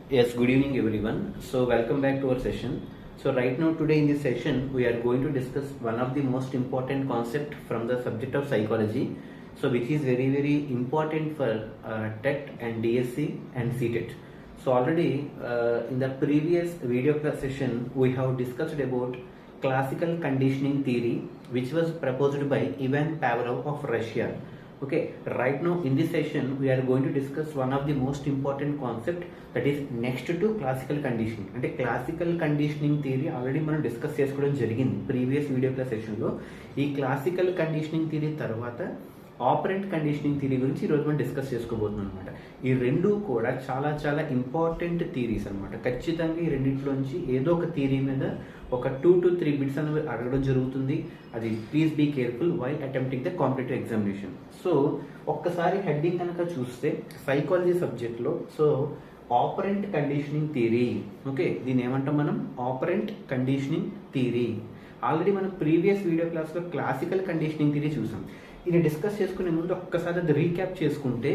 Yes, good evening everyone. So welcome back to our session. So right now today in this session we are going to discuss one of the most important concept from the subject of psychology. So which is very important for TET and DSC and CTET. So already in the previous video class session we have discussed about classical conditioning theory which was proposed by Ivan Pavlov of Russia. Okay, right now in this session we are going to discuss one of the most important concept that is next to classical conditioning. అంటే classical conditioning theory already మనం discuss చేసుకోవడం జరిగింది previous video class సెషన్లో. ఈ classical conditioning theory తర్వాత operant conditioning theory గురించి ఈరోజు మనం డిస్కస్ చేసుకోబోతున్నాం అనమాట. ఈ రెండు కూడా చాలా ఇంపార్టెంట్ థియరీస్ అనమాట. ఖచ్చితంగా ఈ రెండింటిలోంచి ఏదో ఒక థియరీ మీద ఒక 2 to 3 బిట్స్ అనేవి అడగడం జరుగుతుంది. అది please be careful while attempting the competitive examination. So ఒక్కసారి హెడ్డింగ్ కనుక చూస్తే సైకాలజీ సబ్జెక్ట్లో so operant conditioning theory. Okay, దీన్ని ఏమంటాం మనం? Operant conditioning theory. ఆల్రెడీ మనం ప్రీవియస్ వీడియో క్లాస్లో క్లాసికల్ కండిషనింగ్ థియరీ చూసాం. ఇది డిస్కస్ చేసుకునే ముందు ఒక్కసారి అది రీక్యాప్ చేసుకుంటే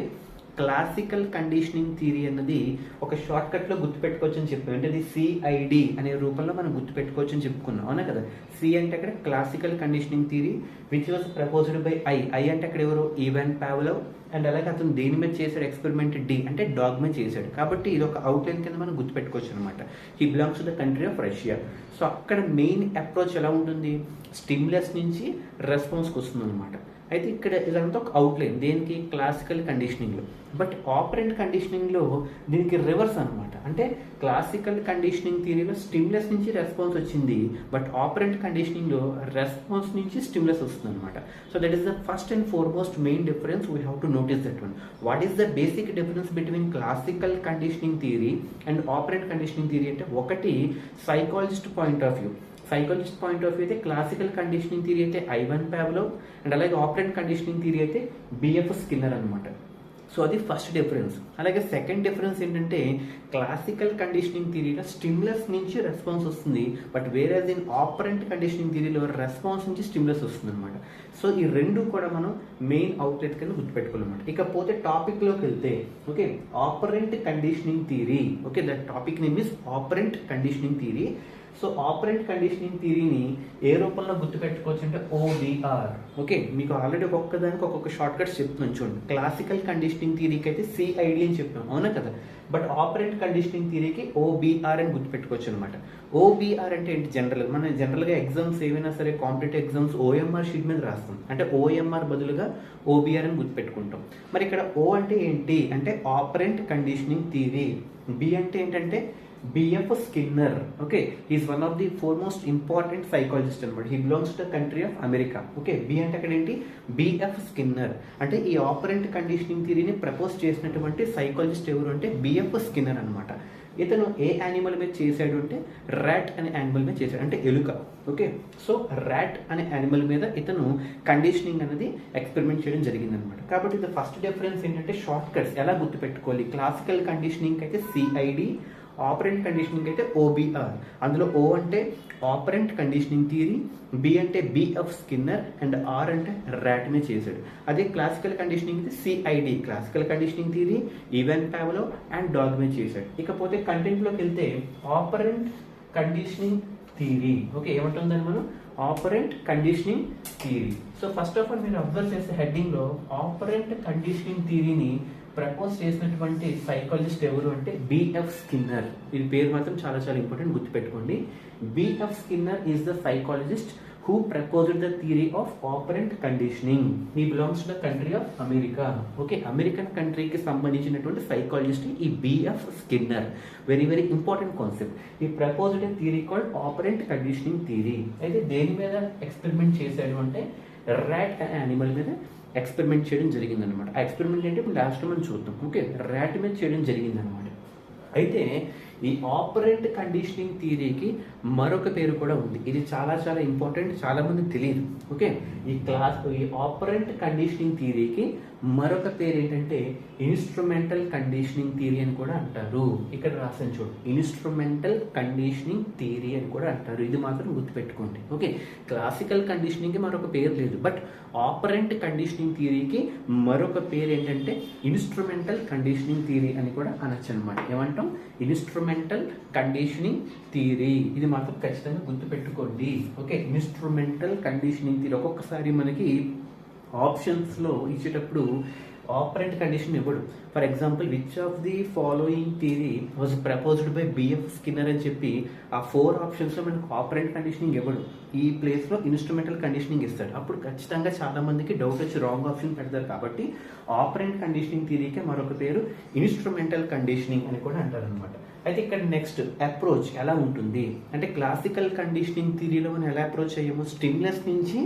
క్లాసికల్ కండిషనింగ్ థియరీ అన్నది ఒక షార్ట్ కట్లో గుర్తుపెట్టుకోవచ్చు అని చెప్పాం. అంటే అది సిఐడి అనే రూపంలో మనం గుర్తుపెట్టుకోవచ్చు అని చెప్పుకున్నాం, అవునా కదా? సి అంటే అక్కడ classical conditioning theory which was proposed by I అంటే అక్కడ ఎవరు? Even Pavlov. అండ్ అలాగే అతను దేని మీద చేశాడు ఎక్స్పెరిమెంట్? డి అంటే డాగ్ మీద చేశాడు. కాబట్టి ఇది ఒక అవుట్లైన్ కింద మనం గుర్తుపెట్టుకోవచ్చు అనమాట. He belongs to the country of Russia. So అక్కడ మెయిన్ అప్రోచ్ ఎలా ఉంటుంది? స్టిమ్యులస్ నుంచి రెస్పాన్స్కి వస్తుంది అనమాట. అయితే ఇక్కడ ఇదంతా ఒక అవుట్లైన్ దేనికి? క్లాసికల్ కండిషనింగ్లో. బట్ ఆపరెంట్ కండిషనింగ్లో దీనికి రివర్స్ అనమాట. అంటే క్లాసికల్ కండిషనింగ్ థియరీలో స్టిమ్యులస్ నుంచి రెస్పాన్స్ వచ్చింది, బట్ ఆపరెంట్ కండిషనింగ్లో రెస్పాన్స్ నుంచి స్టిమ్యులస్ వస్తుంది అనమాట. So that is the first and foremost main difference we have to notice that one. What is the basic difference between classical conditioning theory and operant conditioning theory అంటే ఒకటి psychologist point of view. Psychologist point of view అయితే classical conditioning theory అయితే Ivan Pavlov and అలాగే operant conditioning theory అయితే B F Skinner అనమాట. So అది first difference. అలాగే second difference ఏంటంటే క్లాసికల్ కండిషనింగ్ థియరీలో స్టిమ్యులస్ నుంచి రెస్పాన్స్ వస్తుంది, but whereas in operant conditioning థియరీలో రెస్పాన్స్ నుంచి స్టిమ్యులస్ వస్తుంది అనమాట. సో ఈ రెండు కూడా మనం మెయిన్ అవుట్లెట్ కింద గుర్తుపెట్టుకోవాలన్నమాట. ఇకపోతే టాపిక్లోకి వెళ్తే okay, operant conditioning theory. Okay, the topic name is operant conditioning theory. So operant conditioning థియరీని ఏ రూపంలో గుర్తుపెట్టుకోవచ్చు అంటే ఓబిఆర్. ఓకే, మీకు ఆల్రెడీ ఒక్కొక్కదానికి ఒక్కొక్క షార్ట్ కట్స్ చెప్తున్నాను చూడండి. క్లాసికల్ కండిషనింగ్ థియరీకి అయితే సిఐడి అని చెప్పాం, అవునా కదా? బట్ ఆపరెంట్ కండిషనింగ్ థియరీకి ఓబిఆర్ అని గుర్తుపెట్టుకోవచ్చు అనమాట. ఓబిఆర్ అంటే ఏంటి? మనం జనరల్గా ఎగ్జామ్స్ ఏవైనా సరే కాంపిటేటివ్ ఎగ్జామ్స్ ఓఎంఆర్ షీట్ మీద రాస్తాం. అంటే ఓఎంఆర్ బదులుగా ఓబిఆర్ అని గుర్తుపెట్టుకుంటాం. మరి ఇక్కడ ఓ అంటే ఏంటి అంటే ఆపరెంట్ కండిషనింగ్ థియరీ. బి అంటే ఏంటంటే B F Skinner. Okay, is one of the foremost important psychologist అనమాట. He belongs to the country of America. Okay, B అంటే అక్కడ ఏంటి? B F Skinner. అంటే ఈ ఆపరెంట్ కండిషనింగ్ థియరీని ప్రపోజ్ చేసినటువంటి సైకాలజిస్ట్ ఎవరు అంటే బిఎఫ్ స్కిన్నర్ అనమాట. ఇతను ఏ యానిమల్ మీద చేశాడు అంటే ర్యాట్ అనే యానిమల్ మీద చేశాడు, అంటే ఎలుక. ఓకే, సో ర్యాట్ అనే యానిమల్ మీద ఇతను కండిషనింగ్ అనేది ఎక్స్పెరిమెంట్ చేయడం జరిగింది అనమాట. కాబట్టి ఇది ఫస్ట్ డిఫరెన్స్ ఏంటంటే షార్ట్ కట్స్ ఎలా గుర్తుపెట్టుకోవాలి. క్లాసికల్ కండిషనింగ్ అయితే సిఐడి, ఆపరెంట్ కండిషనింగ్ అయితే ఓబిఆర్. అందులో ఓ అంటే ఆపరెంట్ కండిషనింగ్ థియరీ, బి అంటే బిఎఫ్ స్కిన్నర్ అండ్ ఆర్ అంటే ర్యాట్ మీద చేశాడు. అదే క్లాసికల్ కండిషనింగ్ అయితే CID, classical conditioning theory, even Pavlov and dog మీద చేశాడు. ఇకపోతే కంటెంట్లోకి వెళ్తే ఆపరెంట్ కండిషనింగ్ థియరీ. ఓకే, ఏమంటుందని మనం operant conditioning theory. So first of all మీరు అబ్జర్వ్ చేసే హెడ్డింగ్లో ఆపరెంట్ కండిషనింగ్ థియరీని ప్రపోజ్ చేసినటువంటి సైకాలజిస్ట్ ఎవరు అంటే బిఎఫ్ స్కిన్నర్. ఈ పేరు మాత్రం చాలా ఇంపార్టెంట్, గుర్తుపెట్టుకోండి. BF Skinner is the psychologist who proposed the theory of operant conditioning. He belongs to the country of America. Okay, American కంట్రీకి సంబంధించినటువంటి సైకాలజిస్ట్ ఈ BF Skinner. Very important concept. ఈ proposed theory called operant conditioning theory. అయితే దేని మీద experiment చేశాడు అంటే rat అనే యానిమల్ మీద ఎక్స్పెరిమెంట్ చేయడం జరిగిందనమాట. ఆ ఎక్స్పెరిమెంట్ అంటే ఇప్పుడు లాస్ట్ మనం చూద్దాం. ఓకే, ర్యాట్ మీద చేయడం జరిగిందనమాట. అయితే ఈ ఆపరెంట్ కండిషనింగ్ థియరీకి మరొక పేరు కూడా ఉంది. ఇది చాలా చాలా ఇంపార్టెంట్, చాలా మందికి తెలియదు. ఓకే, ఈ ఆపరెంట్ కండిషనింగ్ థియరీకి మరొక పేరు ఏంటంటే ఇన్స్ట్రుమెంటల్ కండిషనింగ్ థియరీ అని కూడా అంటారు. ఇక్కడ రాసాను చూడు, ఇన్స్ట్రుమెంటల్ కండిషనింగ్ థియరీ అని కూడా అంటారు. ఇది మాత్రం గుర్తుపెట్టుకోండి. ఓకే, క్లాసికల్ కండిషనింగ్కి మరొక పేరు లేదు, బట్ ఆపరెంట్ కండిషనింగ్ థియరీకి మరొక పేరు ఏంటంటే ఇన్స్ట్రుమెంటల్ కండిషనింగ్ థియరీ అని కూడా అనొచ్చు అనమాట. ఏమంటాం? Instrumental conditioning theory. ఇది మాత్రం ఖచ్చితంగా గుర్తుపెట్టుకోండి. Okay, instrumental conditioning theory. ఒక్కొక్కసారి మనకి ఆప్షన్స్లో ఇచ్చేటప్పుడు ఆపరెంట్ కండిషన్ ఇవ్వడు. For example, which of the following theory was proposed by BF Skinner అని చెప్పి ఆ 4 ఆప్షన్స్లో మనకు ఆపరెంట్ కండిషనింగ్ ఇవ్వడు. ఈ ప్లేస్లో ఇన్స్ట్రుమెంటల్ కండిషనింగ్ ఇస్తాడు. అప్పుడు ఖచ్చితంగా చాలా మందికి డౌట్ వచ్చి రాంగ్ ఆప్షన్ పెడతారు. కాబట్టి ఆపరెంట్ కండిషనింగ్ థియరీకే మరొక పేరు ఇన్స్ట్రుమెంటల్ కండిషనింగ్ అని కూడా అంటారు అనమాట. అయితే ఇక్కడ నెక్స్ట్ అప్రోచ్ ఎలా ఉంటుంది అంటే, క్లాసికల్ కండిషనింగ్ థియరీలో మనం ఎలా అప్రోచ్ అయ్యాము? స్టిమ్యులస్ నుంచి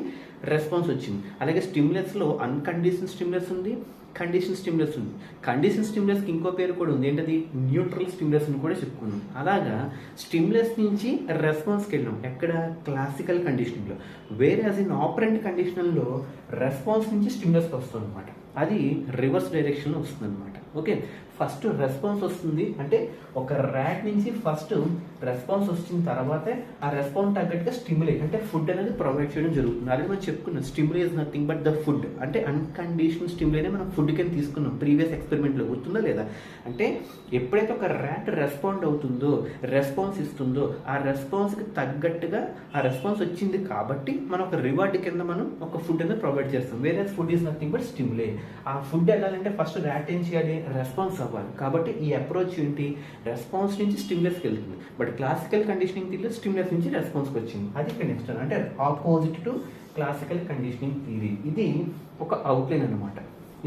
రెస్పాన్స్ వచ్చింది. అలాగే స్టిమ్యులస్లో అన్కండిషనల్ స్టిమ్యులస్ ఉంది, కండిషన్ స్టిమ్యులస్ ఉంది. కండిషన్ స్టిమ్యులస్కి ఇంకో పేరు కూడా ఉంది, ఏంటది? న్యూట్రల్ స్టిమ్యులస్ అని కూడా చెప్పుకున్నాం. అలాగా స్టిమ్యులస్ నుంచి రెస్పాన్స్కి వెళ్ళాం ఎక్కడ? క్లాసికల్ కండిషనింగ్లో. వేరే యాజ్ ఇన్ ఆపరెంట్ కండిషనల్లో రెస్పాన్స్ నుంచి స్టిమ్యులస్కి వస్తుంది అనమాట. అది రివర్స్ డైరెక్షన్లో వస్తుంది అనమాట. ఓకే, ఫస్ట్ రెస్పాన్స్ వస్తుంది అంటే ఒక ర్యాట్ నుంచి ఫస్ట్ రెస్పాన్స్ వచ్చిన తర్వాతే ఆ రెస్పాన్స్ తగ్గట్టుగా స్టిమ్యులేట్ అంటే ఫుడ్ అనేది ప్రొవైడ్ చేయడం జరుగుతుంది. అదే మనం చెప్పుకున్నాం, stimuli is nothing but the food. అంటే అన్కండిషనల్ స్టిమ్యులేనే మనం ఫుడ్ కింద తీసుకున్నాం ప్రీవియస్ ఎక్స్పెరిమెంట్లో. గుర్తుందా లేదా? అంటే ఎప్పుడైతే ఒక ర్యాట్ రెస్పాండ్ అవుతుందో, రెస్పాన్స్ ఇస్తుందో, ఆ రెస్పాన్స్కి తగ్గట్టుగా ఆ రెస్పాన్స్ వచ్చింది కాబట్టి మనం ఒక రివార్డ్ కింద మనం ఒక ఫుడ్ అనేది ప్రొవైడ్ చేస్తాం. వేరే ఫుడ్ ఈస్ నథింగ్ బట్ స్టిమ్యులే. ఆ ఫుడ్ వెళ్ళాలంటే ఫస్ట్ ర్యాట్ ఏం చేయాలి? రెస్పాన్స్ అవ్వాలి. కాబట్టి ఈ అప్రోచ్ ఏంటి? రెస్పాన్స్ నుంచి స్టిమ్యులస్కి వెళ్తుంది. బట్ క్లాసికల్ కండిషనింగ్ థియరీలో స్టిమ్యులస్ నుంచి రెస్పాన్స్కి వచ్చింది. అది ఇక్కడ నెక్స్ట్ అంటే opposite to classical conditioning theory. ఇది ఒక అవుట్లైన్ అనమాట.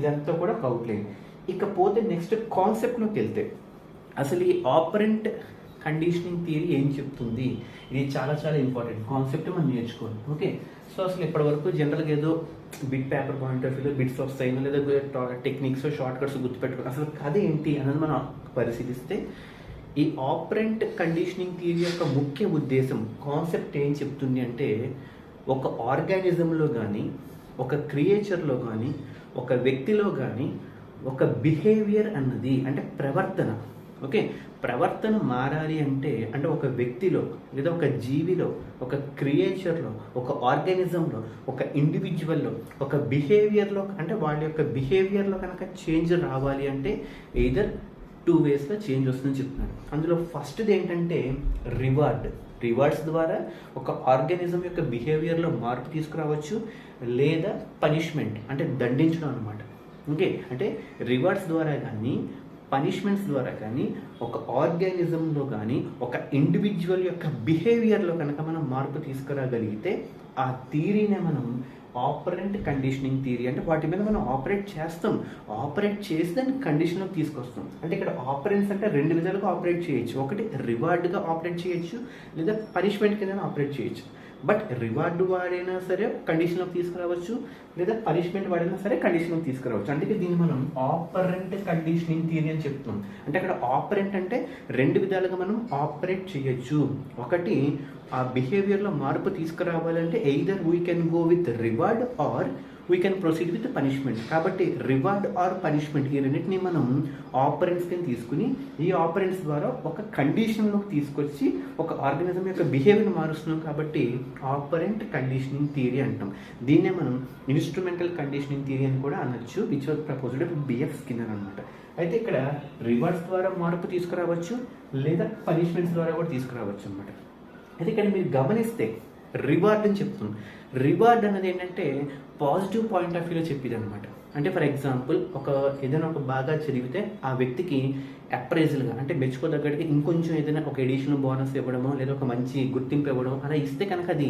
ఇదంతా కూడా ఒక అవుట్లైన్. ఇకపోతే నెక్స్ట్ కాన్సెప్ట్లోకి వెళ్తే అసలు ఈ ఆపరెంట్ కండిషనింగ్ థియరీ ఏం చెప్తుంది? ఇది చాలా చాలా ఇంపార్టెంట్ కాన్సెప్ట్ మనం నేర్చుకోవాలి. ఓకే, సో అసలు ఇప్పటి వరకు జనరల్గా ఏదో బిట్ పేపర్ పాయింట్ ఆఫ్ వ్యూలో బిట్స్ వస్తాయి, లేదా టెక్నిక్స్ షార్ట్ కట్స్ గుర్తుపెట్టుకోవాలి. అసలు కథ ఏంటి అన్నది మనం పరిశీలిస్తే, ఈ ఆపరెంట్ కండిషనింగ్ థియరీ యొక్క ముఖ్య ఉద్దేశం, కాన్సెప్ట్ ఏం చెప్తుంది అంటే, ఒక ఆర్గానిజంలో కానీ, ఒక క్రియేచర్లో కానీ, ఒక వ్యక్తిలో కానీ ఒక బిహేవియర్ అన్నది అంటే ప్రవర్తన. ఓకే, ప్రవర్తన మారాలి అంటే ఒక వ్యక్తిలో లేదా ఒక జీవిలో, ఒక క్రియేచర్లో, ఒక ఆర్గానిజంలో, ఒక ఇండివిజువల్లో, ఒక బిహేవియర్లో అంటే వాళ్ళ యొక్క బిహేవియర్లో కనుక చేంజ్ రావాలి అంటే ఎయిదర్ 2 వేస్లో చేంజ్ వస్తుందని చెప్తున్నాను. అందులో ఫస్ట్ది ఏంటంటే రివార్డ్స్ ద్వారా ఒక ఆర్గానిజం యొక్క బిహేవియర్లో మార్పు తీసుకురావచ్చు, లేదా పనిష్మెంట్ అంటే దండించడం అనమాట. ఓకే, అంటే రివార్డ్స్ ద్వారా కానీ పనిష్మెంట్స్ ద్వారా కానీ ఒక ఆర్గానిజంలో కానీ ఒక ఇండివిజువల్ యొక్క బిహేవియర్లో కనుక మనం మార్పు తీసుకురాగలిగితే ఆ థియరీనే మనం ఆపరెంట్ కండిషనింగ్ థియరీ అంటే వాటి మీద మనం ఆపరేట్ చేసి దాన్ని కండిషన్లోకి తీసుకొస్తాం. అంటే ఇక్కడ ఆపరెన్స్ అంటే 2 విధాలుగా ఆపరేట్ చేయొచ్చు. ఒకటి రివార్డ్గా ఆపరేట్ చేయొచ్చు, లేదా పనిష్మెంట్ కింద ఆపరేట్ చేయొచ్చు. బట్ రివార్డు వాడైనా సరే కండిషన్లోకి తీసుకురావచ్చు, లేదా పనిష్మెంట్ వాడైనా సరే కండిషన్లోకి తీసుకురావచ్చు. అంటే దీన్ని మనం ఆపరెంట్ కండిషనింగ్ థియరీ అని చెప్తున్నాం. అంటే అక్కడ ఆపరెంట్ అంటే 2 విధాలుగా మనం ఆపరేట్ చేయొచ్చు. ఒకటి, ఆ బిహేవియర్లో మార్పు తీసుకురావాలంటే either we can go with reward or we can proceed with punishment. కాబట్టి రివార్డ్ ఆర్ పనిష్మెంట్ ఈ రెండింటిని మనం ఆపరెంట్స్ కింద తీసుకుని ఈ ఆపరెంట్స్ ద్వారా ఒక కండిషన్లోకి తీసుకొచ్చి ఒక ఆర్గానిజం యొక్క బిహేవియర్ మారుస్తున్నాం. కాబట్టి ఆపరెంట్ కండిషనింగ్ థియరీ అంటాం. దీన్నే మనం ఇన్స్ట్రుమెంటల్ కండిషనింగ్ థియరీ అని కూడా అనొచ్చు, which was proposed by BF Skinner అనమాట. అయితే ఇక్కడ రివార్డ్స్ ద్వారా మార్పు తీసుకురావచ్చు, లేదా పనిష్మెంట్స్ ద్వారా కూడా తీసుకురావచ్చు అనమాట. అయితే ఇక్కడ మీరు గమనిస్తే రివార్డ్ అని చెప్తున్నాం. రివార్డ్ అనేది ఏంటంటే పాజిటివ్ పాయింట్ ఆఫ్ వ్యూలో చెప్పేది అనమాట. అంటే ఫర్ ఎగ్జాంపుల్ ఏదైనా ఒక బాగా చదివితే ఆ వ్యక్తికి అప్రైజల్గా అంటే మెచ్చుకోదగ్గడికి ఇంకొంచెం ఏదైనా ఒక ఎడిషనల్ బోనస్ ఇవ్వడమో, లేదా ఒక మంచి గుర్తింపు ఇవ్వడం అలా ఇస్తే కనుక అది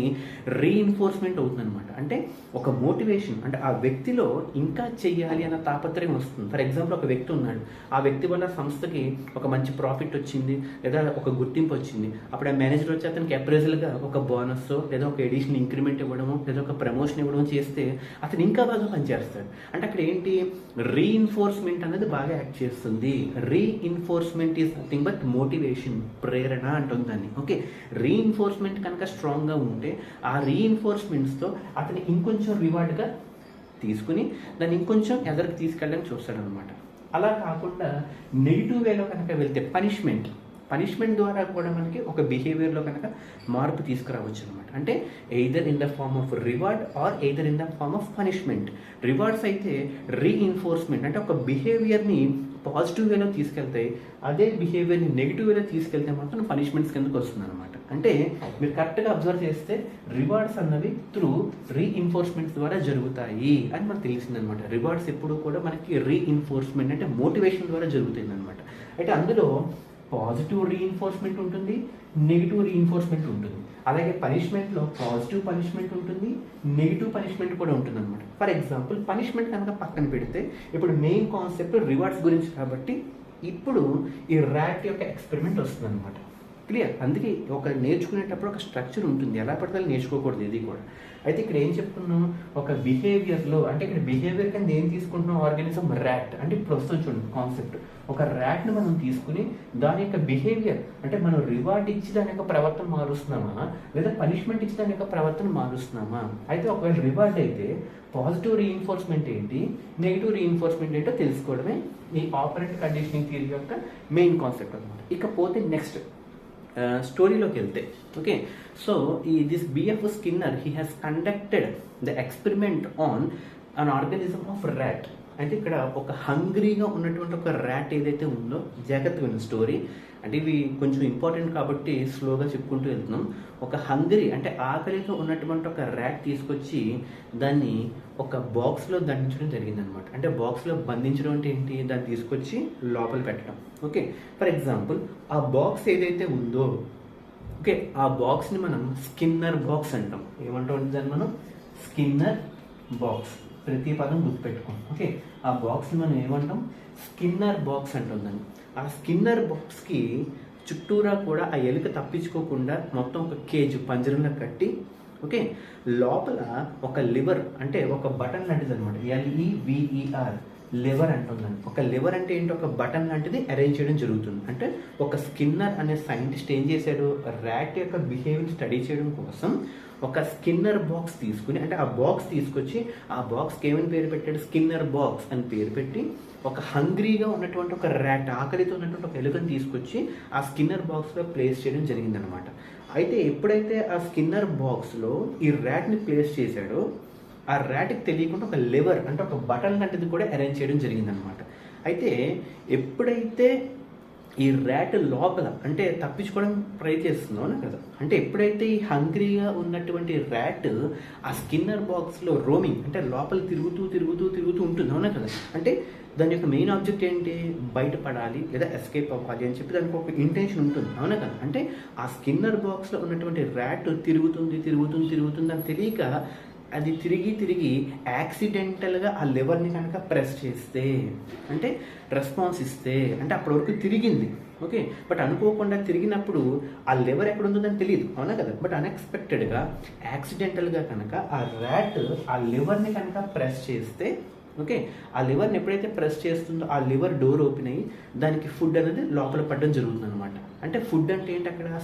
రీఇన్ఫోర్స్మెంట్ అవుతుంది అనమాట. అంటే ఒక మోటివేషన్ అంటే ఆ వ్యక్తిలో ఇంకా చెయ్యాలి అన్న తాపత్రయం వస్తుంది. ఫర్ ఎగ్జాంపుల్ ఒక వ్యక్తి ఉన్నాడు, ఆ వ్యక్తి వల్ల సంస్థకి ఒక మంచి ప్రాఫిట్ వచ్చింది, లేదా ఒక గుర్తింపు వచ్చింది. అప్పుడు ఆ మేనేజర్ వచ్చి అతనికి అప్రైజల్గా ఒక బోనస్ లేదా ఒక ఎడిషనల్ ఇంక్రిమెంట్ ఇవ్వడము, లేదా ఒక ప్రమోషన్ ఇవ్వడం చేస్తే అతను ఇంకా బాగా పనిచేస్తాడు. అంటే అక్కడ ఏంటి రీఇన్ఫోర్స్మెంట్ అనేది బాగా యాక్ట్ చేస్తుంది. Reinforcement is nothing but motivation, ప్రేరణ అంటుంది దాన్ని. ఓకే, రీఇన్ఫోర్స్మెంట్ కనుక స్ట్రాంగ్గా ఉంటే ఆ రీఇన్ఫోర్స్మెంట్స్తో అతను ఇంకొంచెం రివార్డ్గా తీసుకుని దాన్ని ఇంకొంచెం ఎదరికి తీసుకెళ్ళడానికి చూస్తాడనమాట. అలా కాకుండా నెగిటివ్ వేలో కనుక వెళ్తే పనిష్మెంట్ ద్వారా కూడా మనకి ఒక బిహేవియర్లో కనుక మార్పు తీసుకురావచ్చు అనమాట. అంటే either in the form of reward or either in the form of punishment. Rewards అయితే రీఇన్ఫోర్స్మెంట్, అంటే ఒక బిహేవియర్ని పాజిటివ్ వేలో తీసుకెళ్తాయి, అదే బిహేవియర్ని నెగిటివ్ వేలో తీసుకెళ్తే మాత్రం పనిష్మెంట్స్ కిందకు వస్తుంది అనమాట. అంటే మీరు కరెక్ట్గా అబ్జర్వ్ చేస్తే రివార్డ్స్ అన్నవి త్రూ రీఇన్ఫోర్స్మెంట్స్ ద్వారా జరుగుతాయి అని మనకు తెలిసిందనమాట. రివార్డ్స్ ఎప్పుడు కూడా మనకి రీఇన్ఫోర్స్మెంట్ అంటే మోటివేషన్ ద్వారా జరుగుతుంది అనమాట. అయితే అందులో పాజిటివ్ రీఇన్ఫోర్స్మెంట్ ఉంటుంది, నెగిటివ్ రీఇన్ఫోర్స్మెంట్ ఉంటుంది. అలాగే పనిష్మెంట్లో పాజిటివ్ పనిష్మెంట్ ఉంటుంది, నెగిటివ్ పనిష్మెంట్ కూడా ఉంటుంది అనమాట. ఫర్ ఎగ్జాంపుల్ పనిష్మెంట్ కనుక పక్కన పెడితే ఇప్పుడు మెయిన్ కాన్సెప్ట్ రివార్డ్స్ గురించి కాబట్టి ఇప్పుడు ఈ ర్యాట్ యొక్క ఎక్స్పెరిమెంట్ వస్తుంది అనమాట. క్లియర్? అందుకే ఒక నేర్చుకునేటప్పుడు ఒక స్ట్రక్చర్ ఉంటుంది, ఎలా పడితే నేర్చుకోకూడదు ఇది కూడా. అయితే ఇక్కడ ఏం చెప్తున్నాం, ఒక బిహేవియర్లో అంటే ఇక్కడ బిహేవియర్ కింద ఏం తీసుకుంటున్నాం, ఆర్గానిజం ర్యాట్. అంటే ఇప్పుడు వస్తుంది చూడండి కాన్సెప్ట్, ఒక ర్యాట్ను మనం తీసుకుని దాని యొక్క బిహేవియర్ అంటే మనం రివార్డ్ ఇచ్చి దాని యొక్క ప్రవర్తన మారుస్తున్నామా లేదా పనిష్మెంట్ ఇచ్చి దాని యొక్క ప్రవర్తన మారుస్తున్నామా. అయితే ఒకవేళ రివార్డ్ అయితే పాజిటివ్ రీఇన్ఫోర్స్మెంట్ ఏంటి, నెగిటివ్ రీఇన్ఫోర్స్మెంట్ ఏంటో తెలుసుకోవడమే ఈ ఆపరెంట్ కండిషనింగ్ థియరీ యొక్క మెయిన్ కాన్సెప్ట్ అనమాట. ఇకపోతే నెక్స్ట్ స్టోరీలోకి వెళ్తే, okay, so this BF Skinner he has conducted the experiment on an organism of rat. అంటే ఇక్కడ ఒక హంగ్రీగా ఉన్నటువంటి ఒక ర్యాట్ ఏదైతే ఉందో, జాగ్రత్తగా విన్న స్టోరీ అంటే ఇవి కొంచెం ఇంపార్టెంట్ కాబట్టి స్లోగా చెప్పుకుంటూ వెళ్తున్నాం. ఒక హంగ్రీ అంటే ఆకలితో ఉన్నటువంటి ఒక ర్యాట్ తీసుకొచ్చి దాన్ని ఒక బాక్స్లో బంధించడం జరిగిందనమాట. అంటే బాక్స్లో బంధించడం అంటే ఏంటి, దాన్ని తీసుకొచ్చి లోపల పెట్టడం. ఓకే, ఫర్ ఎగ్జాంపుల్ ఆ బాక్స్ ఏదైతే ఉందో, ఓకే, ఆ బాక్స్ని మనం స్కిన్నర్ బాక్స్ అంటాం. ఏమంటాం దాన్ని మనం, స్కిన్నర్ బాక్స్. ప్రతి పదం గుర్తుపెట్టుకోం. ఓకే, ఆ బాక్స్ని మనం ఏమంటాం, స్కిన్నర్ బాక్స్ అంటాం దాన్ని. ఆ స్కిన్నర్ బాక్స్కి చుట్టూరా కూడా ఆ ఎలుక తప్పించుకోకుండా మొత్తం ఒక కేజ్ పంజరంలో కట్టి, ఓకే, లోపల ఒక లివర్ అంటే ఒక బటన్ లాంటిది అనమాట, LEVER లివర్ అంటుందండి. ఒక లివర్ అంటే ఏంటి, ఒక బటన్ లాంటిది అరేంజ్ చేయడం జరుగుతుంది. అంటే ఒక స్కిన్నర్ అనే సైంటిస్ట్ ఏం చేశాడు, ర్యాట్ యొక్క బిహేవియర్ స్టడీ చేయడం కోసం ఒక స్కిన్నర్ బాక్స్ తీసుకుని, అంటే ఆ బాక్స్ తీసుకొచ్చి ఆ బాక్స్కి ఏమని పేరు పెట్టాడు, స్కిన్నర్ బాక్స్ అని పేరు పెట్టి ఒక హంగ్రీగా ఉన్నటువంటి ఒక ర్యాట్, ఆకలితో ఉన్నటువంటి ఒక ఎలుకను తీసుకొచ్చి ఆ స్కిన్నర్ బాక్స్లో ప్లేస్ చేయడం జరిగిందనమాట. అయితే ఎప్పుడైతే ఆ స్కిన్నర్ బాక్స్లో ఈ ర్యాట్ని ప్లేస్ చేశాడో ఆ ర్యాట్కి తెలియకుండా ఒక లివర్ అంటే ఒక బటన్ లాంటిది కూడా అరేంజ్ చేయడం జరిగిందనమాట. అయితే ఎప్పుడైతే ఈ ర్యాట్ లోపల అంటే తప్పించుకోవడం ట్రై చేస్తుందో కదా, అంటే ఎప్పుడైతే ఈ హంగ్రీగా ఉన్నటువంటి ర్యాట్ ఆ స్కిన్నర్ బాక్స్లో రోమింగ్ అంటే లోపల తిరుగుతూ ఉంటుంది, అవునా కదా. అంటే దాని యొక్క మెయిన్ ఆబ్జెక్ట్ ఏంటి, బయటపడాలి లేదా ఎస్కేప్ అవ్వాలి అని చెప్పి దానికి ఒక ఇంటెన్షన్ ఉంటుంది, అవునా కదా. అంటే ఆ స్కిన్నర్ బాక్స్లో ఉన్నటువంటి ర్యాట్ తిరుగుతుంది అని తెలియక అది తిరిగి యాక్సిడెంటల్గా ఆ లివర్ని కనుక ప్రెస్ చేస్తే అంటే రెస్పాన్స్ ఇస్తే, అంటే అప్పటి వరకు తిరిగింది, ఓకే, బట్ అనుకోకుండా తిరిగినప్పుడు ఆ లివర్ ఎక్కడ ఉందో అని తెలియదు, అవునా కదా. బట్ అన్ఎక్స్పెక్టెడ్గా యాక్సిడెంటల్గా కనుక ఆ ర్యాట్ ఆ లివర్ని కనుక ప్రెస్ చేస్తే, ఓకే, ఆ లివర్ని ఎప్పుడైతే ప్రెస్ చేస్తుందో ఆ లివర్ డోర్ ఓపెన్ అయ్యి దానికి ఫుడ్ అనేది లోపల పడడం జరుగుతుంది అనమాట. అంటే ఫుడ్ అంటే ఏంటి, అక్కడ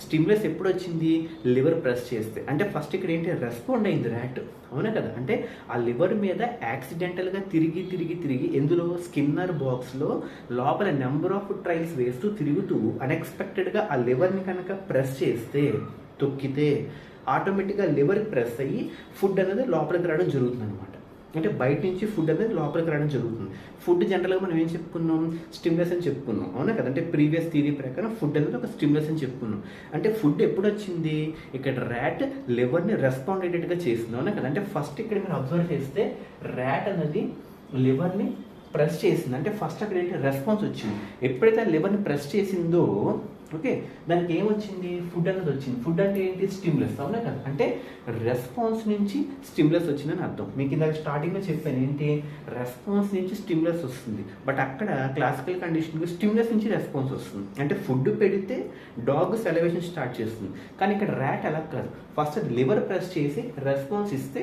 స్టిమ్యులస్ ఎప్పుడు వచ్చింది, లివర్ ప్రెస్ చేస్తే. అంటే ఫస్ట్ ఇక్కడ ఏంటి, రెస్పాండ్ అయింది ర్యాట్, అవునా కదా. అంటే ఆ లివర్ మీద యాక్సిడెంటల్గా తిరిగి ఎందులో, స్కిన్నర్ బాక్స్లో లోపల నెంబర్ ఆఫ్ ట్రైల్స్ వేస్తూ తిరుగుతూ అన్ఎక్స్పెక్టెడ్గా ఆ లివర్ని కనుక ప్రెస్ చేస్తే, తొక్కితే ఆటోమేటిక్గా లివర్ ప్రెస్ అయ్యి ఫుడ్ అనేది లోపలికి రావడం జరుగుతుంది అనమాట. అంటే బయట నుంచి ఫుడ్ అనేది లోపలికి రావడం జరుగుతుంది. ఫుడ్ జనరల్గా మనం ఏం చెప్పుకున్నాం, స్టిమ్యులస్ అని చెప్పుకున్నాం, అవునా కదా. అంటే ప్రీవియస్ థియరీ ప్రకారం ఫుడ్ అనేది ఒక స్టిమ్యులస్ అని చెప్పుకున్నాం. అంటే ఫుడ్ ఎప్పుడు వచ్చింది, ఇక్కడ ర్యాట్ లివర్ని రెస్పాండ్ అయ్యేటట్టుగా చేసింది, అవునా కదా. అంటే ఫస్ట్ ఇక్కడ మీరు అబ్జర్వ్ చేస్తే ర్యాట్ అనేది లివర్ని ప్రెస్ చేసింది. అంటే ఫస్ట్ అక్కడ ఏంటి, రెస్పాన్స్ వచ్చింది. ఎప్పుడైతే ఆ లివర్ని ప్రెస్ చేసిందో, ఓకే, దానికి ఏమొచ్చింది, ఫుడ్ అనేది వచ్చింది. ఫుడ్ అంటే ఏంటి, స్టిమ్యులస్, అవునా కదా. అంటే రెస్పాన్స్ నుంచి స్టిమ్యులస్ వచ్చిందని అర్థం. మీకు ఇందాక స్టార్టింగ్లో చెప్పాను ఏంటి, రెస్పాన్స్ నుంచి స్టిమ్యులస్ వస్తుంది. బట్ అక్కడ క్లాసికల్ కండిషన్కి స్టిమ్యులస్ నుంచి రెస్పాన్స్ వస్తుంది. అంటే ఫుడ్ పెడితే డాగ్ సెలవేషన్ స్టార్ట్ చేస్తుంది. కానీ ఇక్కడ ర్యాట్ అలా కాదు, ఫస్ట్ లివర్ ప్రెస్ చేసి రెస్పాన్స్ ఇస్తే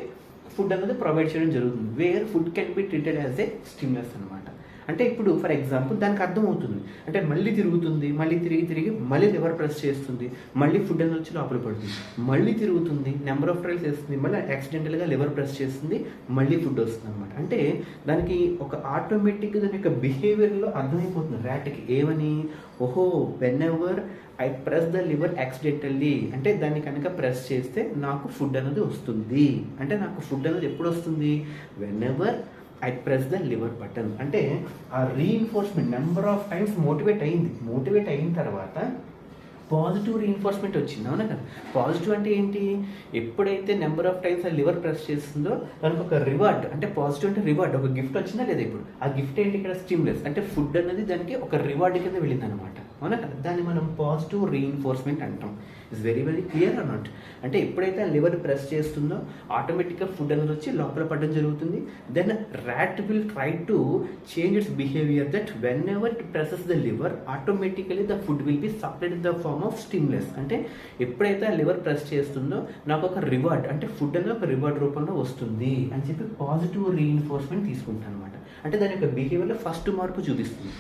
ఫుడ్ అనేది ప్రొవైడ్ చేయడం జరుగుతుంది. Wear food can be treated as a stimulus అనమాట. అంటే ఇప్పుడు ఫర్ ఎగ్జాంపుల్ దానికి అర్థమవుతుంది, అంటే మళ్ళీ తిరుగుతుంది, మళ్ళీ తిరిగి మళ్ళీ లివర్ ప్రెస్ చేస్తుంది, మళ్ళీ ఫుడ్ అనేది వచ్చి లోపల పడుతుంది, మళ్ళీ తిరుగుతుంది, నెంబర్ ఆఫ్ ట్రైల్స్ వేస్తుంది, మళ్ళీ యాక్సిడెంటల్గా లివర్ ప్రెస్ చేస్తుంది, మళ్ళీ ఫుడ్ వస్తుంది అనమాట. అంటే దానికి ఒక ఆటోమేటిక్గా దాని యొక్క బిహేవియర్లో అర్థమైపోతుంది ర్యాట్కి ఏమని, ఓహో when ever I press the liver accidentally, అంటే దాన్ని కనుక ప్రెస్ చేస్తే నాకు ఫుడ్ అనేది వస్తుంది. అంటే నాకు ఫుడ్ అనేది ఎప్పుడు వస్తుంది, when ever I press the liver button. అంటే ఆ reinforcement number of times motivate అయిన తర్వాత పాజిటివ్ రీఇన్ఫోర్స్మెంట్ వచ్చింది, అవునా కదా. పాజిటివ్ అంటే ఏంటి, ఎప్పుడైతే నెంబర్ ఆఫ్ టైమ్స్ ఆ లివర్ ప్రెస్ చేస్తుందో దానికి ఒక రివార్డ్, అంటే పాజిటివ్ అంటే రివార్డ్, ఒక గిఫ్ట్ వచ్చిందా లేదా. ఇప్పుడు ఆ గిఫ్ట్ ఏంటి, ఇక్కడ స్టిమ్యులస్, అంటే ఫుడ్ అనేది దానికి ఒక రివార్డ్ కింద వెళ్ళింది అనమాట, అవునా కదా. దాన్ని మనం పాజిటివ్ రీఇన్ఫోర్స్మెంట్ అంటాం. It's very very clear or not. అంటే ఎప్పుడైతే ఆ లివర్ ప్రెస్ చేస్తుందో ఆటోమేటిక్గా ఫుడ్ అనేది వచ్చి లోపల పడడం జరుగుతుంది. Then rat will try to change its behaviour that whenever it presses the lever automatically the food will be separate in the form of stimulus. అంటే ఎప్పుడైతే ఆ లివర్ ప్రెస్ చేస్తుందో నాకు ఒక రివార్డ్, అంటే ఫుడ్ అనేది ఒక రివార్డ్ రూపంలో వస్తుంది అని చెప్పి పాజిటివ్ రీఇన్ఫోర్స్మెంట్ తీసుకుంటాను అనమాట. అంటే దాని యొక్క బిహేవియర్లో ఫస్ట్ మార్పు చూపిస్తుంది.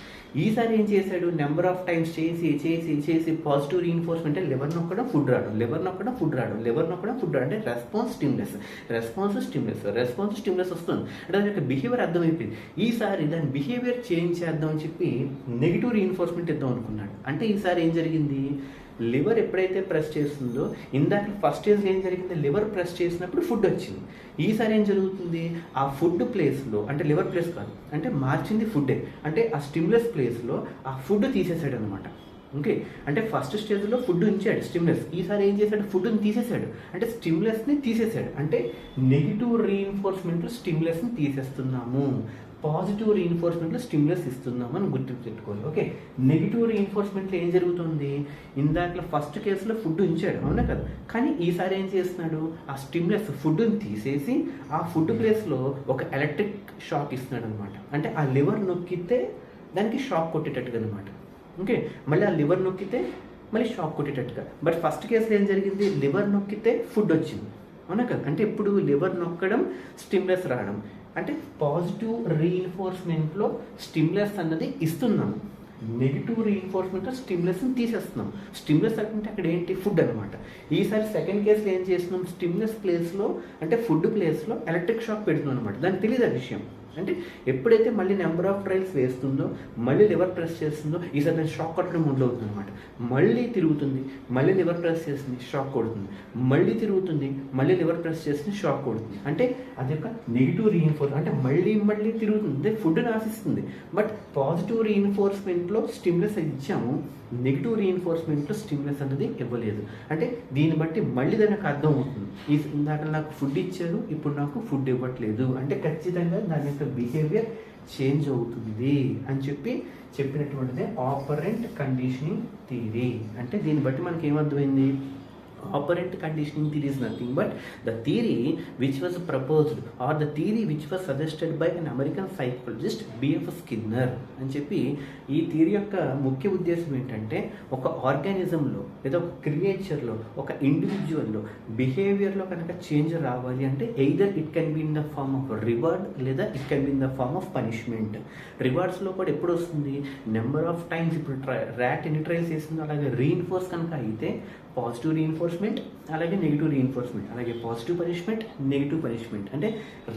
ఈసారి ఏం చేశాడు, నెంబర్ ఆఫ్ టైమ్స్ చేసి పాజిటివ్ రీఇన్ఫోర్స్మెంట్, అంటే లివర్ నొక్కడం ఫుడ్ రావడం, లివర్ నొక్కడం ఫుడ్ రావడం, అంటే రెస్పాన్స్ స్టిమ్యులస్ వస్తుంది. అంటే దాని యొక్క బిహేవియర్ అర్థమైపోయింది. ఈసారి దాని బిహేవియర్ చేంజ్ చేద్దాం అని చెప్పి నెగిటివ్ రీఇన్ఫోర్స్మెంట్ ఇద్దాం అనుకున్నాడు. అంటే ఈసారి ఏం జరిగింది, లివర్ ఎప్పుడైతే ప్రెస్ చేస్తుందో, ఇందాక ఫస్ట్ స్టేజ్లో ఏం జరిగింది, లివర్ ప్రెస్ చేసినప్పుడు ఫుడ్ వచ్చింది. ఈసారి ఏం జరుగుతుంది, ఆ ఫుడ్ ప్లేస్లో, అంటే లివర్ ప్లేస్ కాదు, అంటే మార్చింది ఫుడ్డే, అంటే ఆ స్టిమ్యులస్ ప్లేస్లో ఆ ఫుడ్ తీసేసాడు అనమాట. ఓకే, అంటే ఫస్ట్ స్టేజ్లో ఫుడ్ ఉంచాడు స్టిమ్యులస్, ఈసారి ఏం చేశాడు, ఫుడ్ని తీసేసాడు, అంటే స్టిమ్యులస్ని తీసేసాడు. అంటే నెగిటివ్ రీఇన్ఫోర్స్మెంట్లో స్టిమ్యులస్ని తీసేస్తున్నాము, పాజిటివ్ రీఇన్ఫోర్స్మెంట్లో స్టిమ్యులస్ ఇస్తున్నాము అని గుర్తుపెట్టుకోవాలి. ఓకే, నెగిటివ్ రీఇన్ఫోర్స్మెంట్లో ఏం జరుగుతుంది, ఇందాక ఫస్ట్ కేసులో ఫుడ్ ఉంచాడు, అవునా కదా. కానీ ఈసారి ఏం చేస్తున్నాడు, ఆ స్టిమ్యులస్ ఫుడ్ని తీసేసి ఆ ఫుడ్ ప్లేస్లో ఒక ఎలక్ట్రిక్ షాక్ ఇస్తున్నాడు అనమాట. అంటే ఆ లివర్ నొక్కితే దానికి షాక్ కొట్టేటట్టుగా అనమాట. ఓకే, మళ్ళీ ఆ లివర్ నొక్కితే మళ్ళీ షాక్ కొట్టేటట్టుగా. బట్ ఫస్ట్ కేసులో ఏం జరిగింది, లివర్ నొక్కితే ఫుడ్ వచ్చింది, అవునా కదా. అంటే ఇప్పుడు లివర్ నొక్కడం, స్టిమ్యులస్ రావడం, అంటే పాజిటివ్ రీఇన్ఫోర్స్మెంట్లో స్టిమ్యులస్ అన్నది ఇస్తున్నాము, నెగిటివ్ రీఇన్ఫోర్స్మెంట్లో స్టిమ్యులస్ని తీసేస్తున్నాం. స్టిమ్యులస్ అంటే అక్కడ ఏంటి, ఫుడ్ అనమాట. ఈసారి సెకండ్ కేసులో ఏం చేస్తున్నాం, స్టిమ్యులస్ ప్లేస్లో, అంటే ఫుడ్ ప్లేస్లో ఎలక్ట్రిక్ షాక్ పెడుతున్నాం అనమాట. దానికి తెలియదు ఆ విషయం. అంటే ఎప్పుడైతే మళ్ళీ నెంబర్ ఆఫ్ ట్రైల్స్ వేస్తుందో, మళ్ళీ లివర్ ప్రెస్ చేస్తుందో, ఈసారి దాన్ని షాక్ కొట్టడం మొదలవుతుంది అనమాట. మళ్ళీ తిరుగుతుంది, మళ్ళీ లివర్ ప్రెస్ చేస్తుంది, షాక్ కొడుతుంది, మళ్ళీ తిరుగుతుంది, మళ్ళీ లివర్ ప్రెస్ చేస్తుంది, షాక్ కొడుతుంది. అంటే అది ఒక నెగిటివ్ రీఇన్ఫోర్స్, అంటే మళ్ళీ తిరుగుతుంది, ఫుడ్ని ఆశిస్తుంది. బట్ పాజిటివ్ రీఇన్ఫోర్స్మెంట్లో స్టిమ్యులస్ ఇచ్చాము, నెగిటివ్ రీఇన్ఫోర్స్మెంట్లో స్టిమ్యులస్ అనేది ఇవ్వలేదు. అంటే దీన్ని బట్టి మళ్ళీ దానికి అర్థం అవుతుంది, ఇందాక నాకు ఫుడ్ ఇచ్చారు, ఇప్పుడు నాకు ఫుడ్ ఇవ్వట్లేదు, అంటే ఖచ్చితంగా దాని యొక్క బిహేవియర్ చేంజ్ అవుతుంది అని చెప్పినటువంటిదే ఆపరెంట్ కండిషనింగ్ థియరీ. అంటే దీన్ని బట్టి మనకి ఏమర్థమైంది, operant conditioning theory is nothing but the theory which was proposed or the theory which was suggested by an American psychologist B.F. Skinner అని చెప్పి. ఈ థియరీ యొక్క ముఖ్య ఉద్దేశం ఏంటంటే, ఒక ఆర్గానిజంలో లేదా ఒక క్రియేచర్లో, ఒక ఇండివిజువల్లో బిహేవియర్లో కనుక చేంజ్ రావాలి అంటే either it can be in the form of reward లేదా it can be in the form of punishment. రివార్డ్స్లో కూడా ఎప్పుడు వస్తుంది, నెంబర్ ఆఫ్ టైమ్స్, ఇప్పుడు ర్యాట్ ఎన్ని ట్రైల్స్ చేస్తుందో అలాగే రీఇన్ఫోర్స్ కనుక అయితే పాజిటివ్ రీఇన్ఫోర్స్మెంట్, అలాగే నెగిటివ్ రీఇన్ఫోర్స్మెంట్, అలాగే పాజిటివ్ పనిష్మెంట్, నెగిటివ్ పనిష్మెంట్. అంటే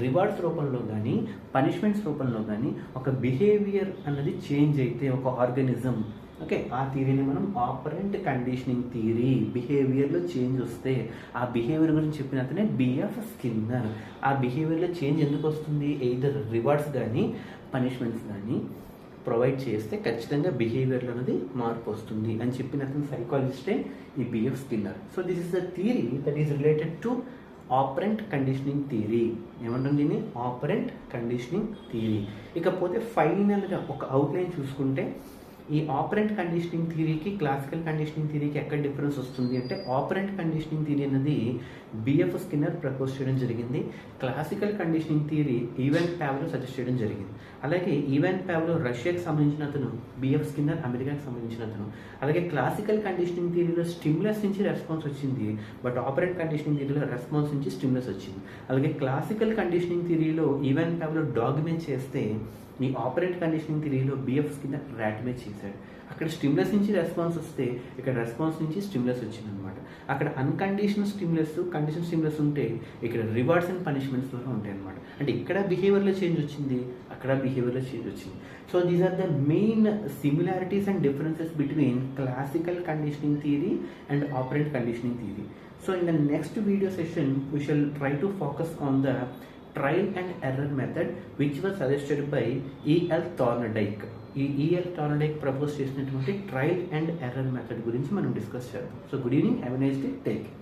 రివార్డ్స్ రూపంలో కానీ పనిష్మెంట్స్ రూపంలో కానీ ఒక బిహేవియర్ అన్నది చేంజ్ అయితే ఒక ఆర్గానిజం, ఓకే, ఆ థియరీని మనం ఆపరెంట్ కండిషనింగ్ థియరీ. బిహేవియర్లో చేంజ్ వస్తే ఆ బిహేవియర్ గురించి చెప్పిన అతనే బిఎఫ్ స్కిన్నర్. ఆ బిహేవియర్లో చేంజ్ ఎందుకు వస్తుంది, ఎయిదర్ రివార్డ్స్ కానీ పనిష్మెంట్స్ కానీ ప్రొవైడ్ చేస్తే ఖచ్చితంగా బిహేవియర్లో అనేది మార్పు వస్తుంది అని చెప్పిన అతను సైకాలజిస్టే ఈ BF Skinner. So this is the theory that is related to operant conditioning theory. ఏమంటుంది దీన్ని, ఆపరెంట్ కండిషనింగ్ థియరీ. ఇకపోతే ఫైనల్గా ఒక అవుట్లైన్ చూసుకుంటే, ఈ ఆపరెంట్ కండిషనింగ్ థియరీకి క్లాసికల్ కండిషనింగ్ థియరీకి ఎక్కడ డిఫరెన్స్ వస్తుంది అంటే, ఆపరెంట్ కండిషనింగ్ థియరీ అనేది బిఎఫ్ స్కిన్నర్ ప్రపోజ్ చేయడం జరిగింది. Classical conditioning theory even Pavlo suggest చేయడం జరిగింది. అలాగే ఈవెన్ పావ్లో రష్యాకి సంబంధించిన అతను, బిఎఫ్ స్కిన్నర్ అమెరికాకి సంబంధించిన అతను. అలాగే క్లాసికల్ కండిషనింగ్ థియరీలో స్టిమ్యులస్ నుంచి రెస్పాన్స్ వచ్చింది, బట్ ఆపరెంట్ కండిషనింగ్ థియరీలో రెస్పాన్స్ నుంచి స్టిమ్యులస్ వచ్చింది. అలాగే క్లాసికల్ కండిషనింగ్ థియరీలో ఈవెన్ పావ్లో డాగ్మెంట్ చేస్తే ఈ ఆపరెంట్ కండిషనింగ్ థియరీలో బిఎఫ్స్ కింద ర్యాటిమైజ్ చేశాడు. అక్కడ స్టిమ్యులస్ నుంచి రెస్పాన్స్ వస్తే ఇక్కడ రెస్పాన్స్ నుంచి స్టిమ్యులస్ వచ్చిందనమాట. అక్కడ అన్కండిషనల్ స్టిమ్యులస్, కండిషన్ స్టిమ్యులస్ ఉంటే ఇక్కడ రివార్డ్స్ అండ్ పనిష్మెంట్స్ ద్వారా ఉంటాయి అనమాట. అంటే ఇక్కడ బిహేవియర్లో చేంజ్ వచ్చింది, అక్కడ బిహేవియర్లో చేంజ్ వచ్చింది. So these are the main similarities and differences between classical conditioning theory and operant conditioning theory. So in the next video session, we shall try to focus on the trial and error method which was suggested by E.L. Thorndike. ఈ E.L. Thorndike propose చేసినటువంటి trial and error method గురించి మనం discuss చేద్దాం. So good evening, have a nice day, take care.